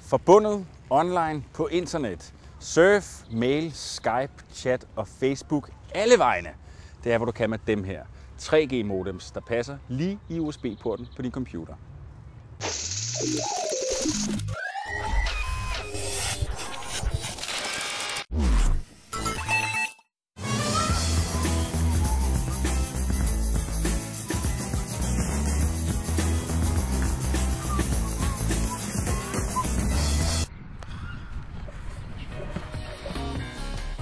Forbundet online på internet. Surf, mail, Skype, chat og Facebook. Alle vegne. Det er, hvor du kan med dem her. 3G modems, der passer lige i USB-porten på din computer.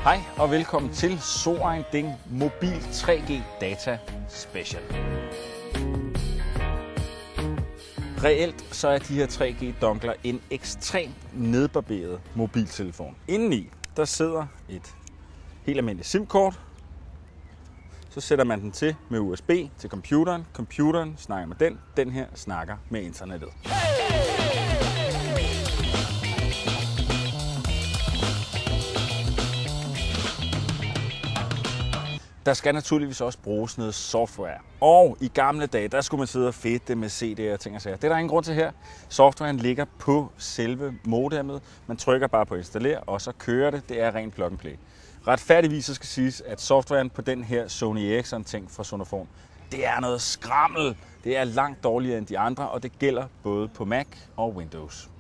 Hej og velkommen til So ein Ding Mobil 3G Data Special. Reelt så er de her 3G-donkler en ekstremt nedbarberet mobiltelefon. Indeni der sidder et helt almindeligt SIM-kort. Så sætter man den til med USB til computeren. Computeren snakker med den. Den her snakker med internettet. Der skal naturligvis også bruges noget software. Og i gamle dage, der skulle man sidde og fedte med CD'er og ting og sager. Det er der ingen grund til her. Softwaren ligger på selve modemmet. Man trykker bare på installer, og så kører det. Det er rent plug and play. Retfærdigvis så skal siges, at softwaren på den her Sony Ericsson-ting fra Sonofon, det er noget skrammel. Det er langt dårligere end de andre, og det gælder både på Mac og Windows.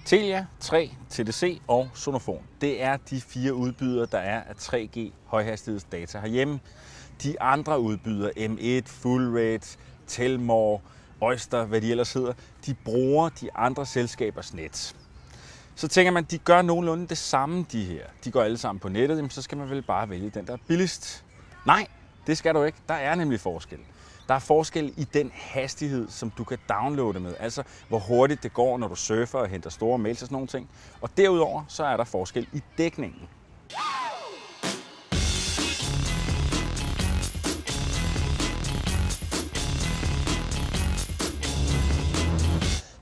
Telia, 3, TDC og Sonofon. Det er de 4 udbydere, der er af 3G højhastighedsdata herhjemme. De andre udbydere, M1, Fullrate, Telmore, Oyster, hvad de ellers hedder, de bruger de andre selskabers net. Så tænker man, de gør nogenlunde det samme, de her. De går alle sammen på nettet, jamen, så skal man vel bare vælge den, der er billigst. Nej, det skal du ikke. Der er nemlig forskel. Der er forskel i den hastighed, som du kan downloade med. Altså, hvor hurtigt det går, når du surfer og henter store mails og sådan nogle ting. Og derudover, så er der forskel i dækningen.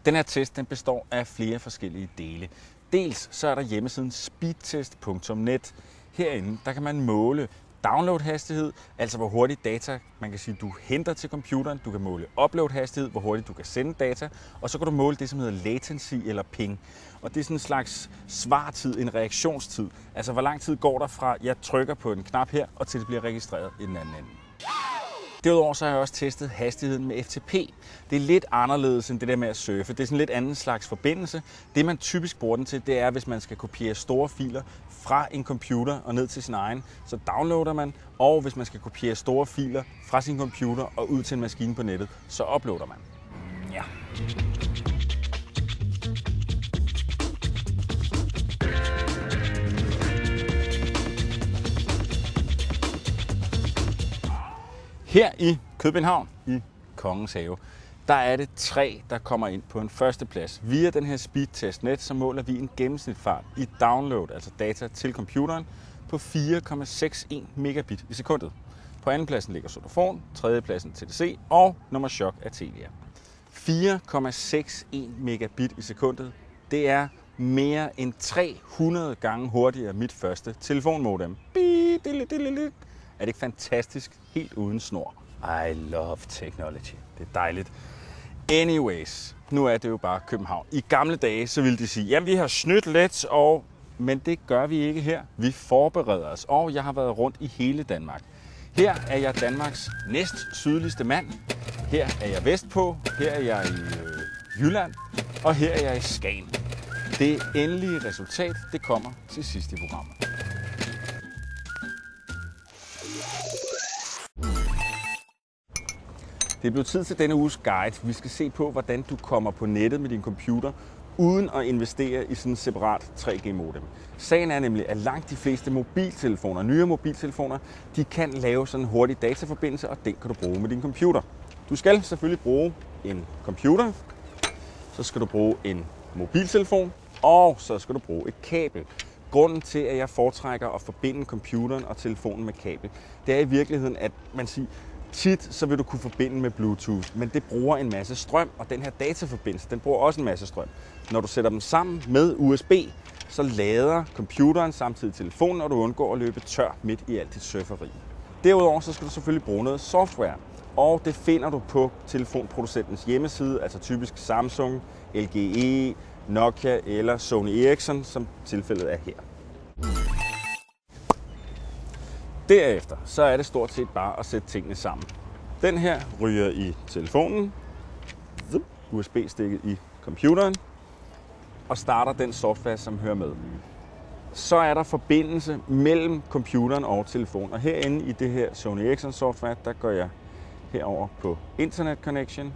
Den her test den består af flere forskellige dele. Dels så er der hjemmesiden speedtest.net. Herinde der kan man måle download-hastighed, altså hvor hurtigt data, man kan sige, du henter til computeren. Du kan måle upload-hastighed, hvor hurtigt du kan sende data. Og så kan du måle det, som hedder latency eller ping. Og det er sådan en slags svartid, en reaktionstid. Altså hvor lang tid går der fra, jeg trykker på en knap her, og til det bliver registreret i den anden ende. Derudover så har jeg også testet hastigheden med FTP. Det er lidt anderledes end det der med at surfe. Det er sådan lidt anden slags forbindelse. Det man typisk bruger den til, det er, hvis man skal kopiere store filer fra en computer og ned til sin egen. Så downloader man, og hvis man skal kopiere store filer fra sin computer og ud til en maskine på nettet, så uploader man. Ja. Her i København, i Kongens Have, der er det 3, der kommer ind på en førsteplads. Via den her speedtest.net, så måler vi en gennemsnitfart i download, altså data til computeren, på 4,61 megabit i sekundet. På andenpladsen ligger Sonofon, tredjepladsen TDC og nummer chok er Telia. 4,61 megabit i sekundet, det er mere end 300 gange hurtigere mit første telefonmodem. Er det ikke fantastisk? Helt uden snor. I love technology. Det er dejligt. Anyways, nu er det jo bare København. I gamle dage, så ville de sige, jamen vi har snydt lidt, men det gør vi ikke her. Vi forbereder os, og jeg har været rundt i hele Danmark. Her er jeg Danmarks næst sydligste mand. Her er jeg vestpå. Her er jeg i Jylland. Og her er jeg i Skagen. Det endelige resultat, det kommer til sidst i programmet. Det er blevet tid til denne uges guide. Vi skal se på, hvordan du kommer på nettet med din computer, uden at investere i sådan en separat 3G-modem. Sagen er nemlig, at langt de fleste mobiltelefoner, nye mobiltelefoner, de kan lave sådan en hurtig dataforbindelse, og den kan du bruge med din computer. Du skal selvfølgelig bruge en computer, så skal du bruge en mobiltelefon, og så skal du bruge et kabel. Grunden til, at jeg foretrækker at forbinde computeren og telefonen med kabel, det er i virkeligheden, at man siger, tit så vil du kunne forbinde med Bluetooth, men det bruger en masse strøm, og den her dataforbindelse, den bruger også en masse strøm. Når du sætter dem sammen med USB, så lader computeren samtidig telefonen, og du undgår at løbe tør midt i alt dit surferi. Derudover så skal du selvfølgelig bruge noget software. og det finder du på telefonproducentens hjemmeside, altså typisk Samsung, LGE, Nokia eller Sony Ericsson, som tilfældet er her. Derefter så er det stort set bare at sætte tingene sammen. Den her ryger i telefonen, USB-stikket i computeren, og starter den software, som hører med. Så er der forbindelse mellem computeren og telefonen. Og herinde i det her Sony Ericsson software, der går jeg herover på Internet Connection,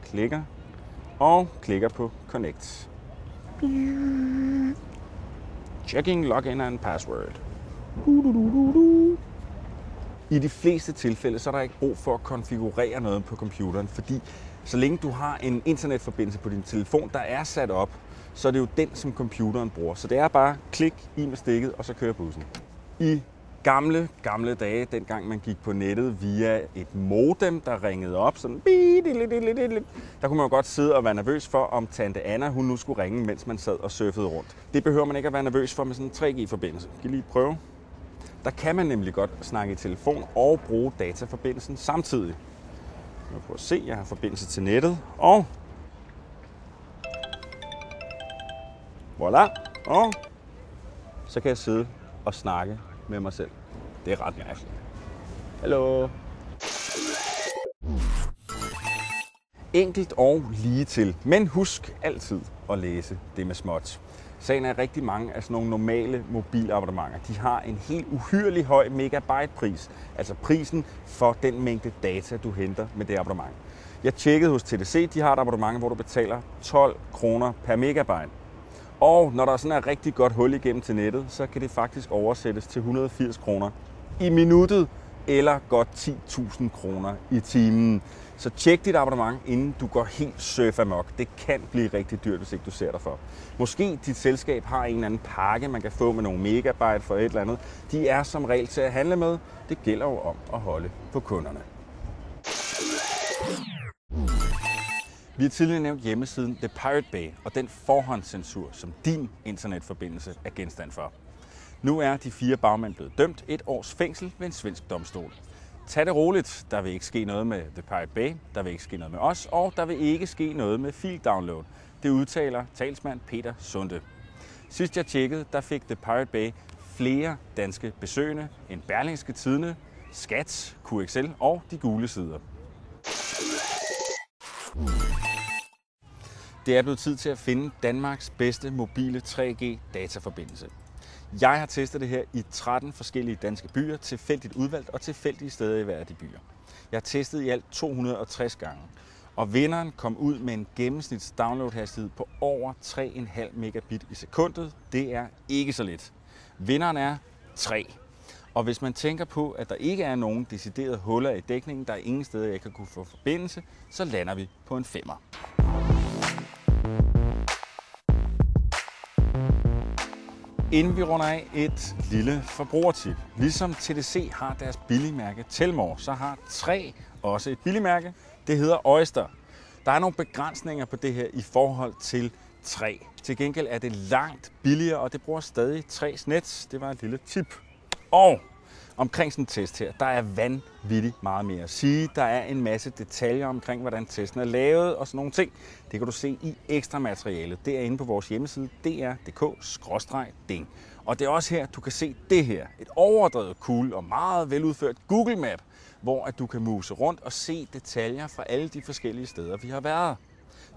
klikker på Connect. Checking login and password. I de fleste tilfælde så er der ikke brug for at konfigurere noget på computeren, fordi så længe du har en internetforbindelse på din telefon, der er sat op, så er det jo den, som computeren bruger. Så det er bare klik i med stikket, og så kører bussen. I gamle dage, dengang man gik på nettet via et modem, der ringede op, sådan, der kunne man jo godt sidde og være nervøs for, om tante Anna hun nu skulle ringe, mens man sad og surfede rundt. Det behøver man ikke at være nervøs for med sådan en 3G-forbindelse. Kan I lige prøve? Der kan man nemlig godt snakke i telefon og bruge dataforbindelsen samtidig. Jeg prøver at se, jeg har forbindelse til nettet, og voilà, og så kan jeg sidde og snakke med mig selv. Det er ret mærkeligt. Hallo. Enkelt og lige til, men husk altid at læse det med småt. Sagen er, rigtig mange af sådan nogle normale mobilabonnementer, de har en helt uhyrlig høj megabyte-pris. Altså prisen for den mængde data, du henter med det abonnement. Jeg tjekkede hos TDC, de har et abonnement, hvor du betaler 12 kroner per megabyte. Og når der sådan er rigtig godt hul igennem til nettet, så kan det faktisk oversættes til 180 kroner i minuttet, eller godt 10.000 kroner i timen. Så tjek dit abonnement, inden du går helt surf amok. Det kan blive rigtig dyrt, hvis ikke du ser dig for. Måske dit selskab har en eller anden pakke, man kan få med nogle megabyte for et eller andet. De er som regel til at handle med. Det gælder jo om at holde på kunderne. Vi har tidligere nævnt hjemmesiden The Pirate Bay og den forhåndscensur, som din internetforbindelse er genstand for. Nu er de 4 bagmænd blevet dømt 1 års fængsel ved en svensk domstol. Tag det roligt, der vil ikke ske noget med The Pirate Bay, der vil ikke ske noget med os, og der vil ikke ske noget med fildownload. Det udtaler talsmand Peter Sunde. Sidst jeg tjekkede, der fik The Pirate Bay flere danske besøgende end Berlingske Tidende, Skat, QXL og De Gule Sider. Det er blevet tid til at finde Danmarks bedste mobile 3G-dataforbindelse. Jeg har testet det her i 13 forskellige danske byer, tilfældigt udvalgt og tilfældige steder i hver af de byer. Jeg har testet i alt 260 gange, og vinderen kom ud med en gennemsnits downloadhastighed på over 3,5 megabit i sekundet. Det er ikke så let. Vinderen er 3. Og hvis man tænker på, at der ikke er nogen deciderede huller i dækningen, der er ingen steder, jeg kan kunne få forbindelse, så lander vi på en 5'er. Inden vi runder af, et lille forbrugertip. Ligesom TDC har deres billigmærke Telmore, så har 3 også et billigmærke. Det hedder Oyster. Der er nogle begrænsninger på det her i forhold til 3. Til gengæld er det langt billigere, og det bruger stadig 3's net. Det var et lille tip. Og omkring sådan en test her, der er vanvittigt meget mere at sige. Der er en masse detaljer omkring, hvordan testen er lavet og sådan nogle ting. Det kan du se i ekstra materialet. Det er inde på vores hjemmeside dr.dk/ding. Og det er også her, du kan se det her. Et overdrevet cool og meget veludført Google Map, hvor at du kan muse rundt og se detaljer fra alle de forskellige steder, vi har været.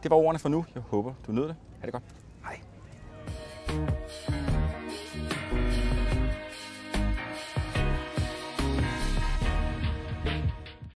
Det var ordene for nu. Jeg håber, du nød det. Ha' det godt. Hej.